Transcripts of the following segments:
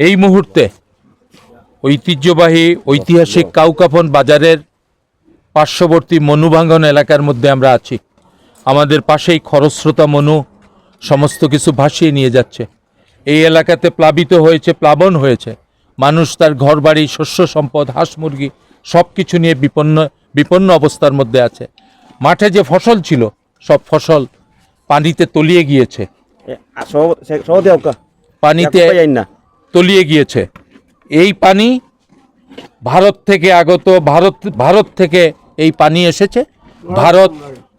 এই মুহূর্তে ঐতিহ্যবাহী ঐতিহাসিক কাউকাফন বাজারের পার্শ্ববর্তী মনুভাঙ্গন এলাকার মধ্যে আমরা আছি। আমাদের পাশেই খরস্রোতা মনু সমস্ত কিছু ভাসিয়ে নিয়ে যাচ্ছে। এই এলাকাতে প্লাবিত হয়েছে, প্লাবন হয়েছে। মানুষ তার ঘরবাড়ি, শস্য সম্পদ, হাঁস মুরগি সব কিছু নিয়ে বিপন্ন অবস্থার মধ্যে আছে। মাঠে যে ফসল ছিল সব ফসল পানিতে তলিয়ে গিয়েছে, পানিতে তলিয়ে গিয়েছে। এই পানি ভারত থেকে আগত, ভারত থেকে এই পানি এসেছে। ভারত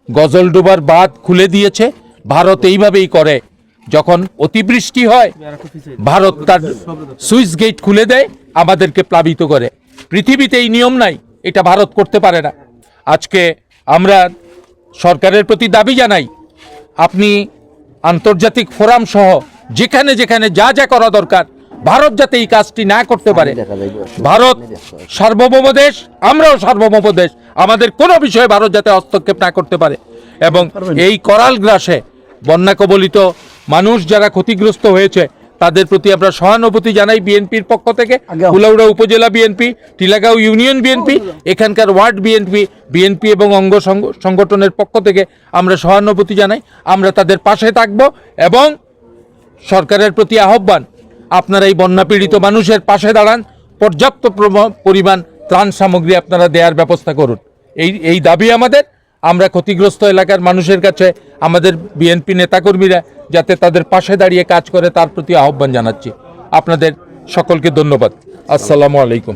গজলডোবার বাঁধ খুলে দিয়েছে। ভারত এইভাবেই করে, যখন অতিবৃষ্টি হয় ভারত তার সুইচ গেট খুলে দেয়, আমাদেরকে প্লাবিত করে। পৃথিবীতে এই নিয়ম নাই, এটা ভারত করতে পারে না। আজকে আমরা সরকারের প্রতি দাবি জানাই, আপনি আন্তর্জাতিক ফোরাম সহ যেখানে যেখানে যা যা করা দরকার, ভারত যাতে এই কাজটি না করতে পারে। ভারত সার্বভৌম দেশ, আমরাও সার্বভৌম দেশ, আমাদের কোনো বিষয়ে ভারত যাতে হস্তক্ষেপ না করতে পারে। এবং এই করাল গ্রাসে বন্যা কবলিত মানুষ যারা ক্ষতিগ্রস্ত হয়েছে তাদের প্রতি আমরা সহানুভূতি জানাই। বিএনপির পক্ষ থেকে কুলাউড়া উপজেলা বিএনপি, টিলাগাঁও ইউনিয়ন বিএনপি, এখানকার ওয়ার্ড বিএনপি এবং অঙ্গ সংগঠনের পক্ষ থেকে আমরা সহানুভূতি জানাই। আমরা তাদের পাশে থাকব এবং সরকারের প্রতি আহ্বান, আপনারা এই বন্যা পীড়িত মানুষের পাশে দাঁড়ান, পর্যাপ্ত পরিমাণ ত্রাণ সামগ্রী আপনারা দেওয়ার ব্যবস্থা করুন। এই দাবি আমাদের। আমরা ক্ষতিগ্রস্ত এলাকার মানুষের কাছে আমাদের বিএনপি নেতাকর্মীরা যাতে তাদের পাশে দাঁড়িয়ে কাজ করে তার প্রতি আহ্বান জানাচ্ছি। আপনাদের সকলকে ধন্যবাদ। আসসালামু আলাইকুম।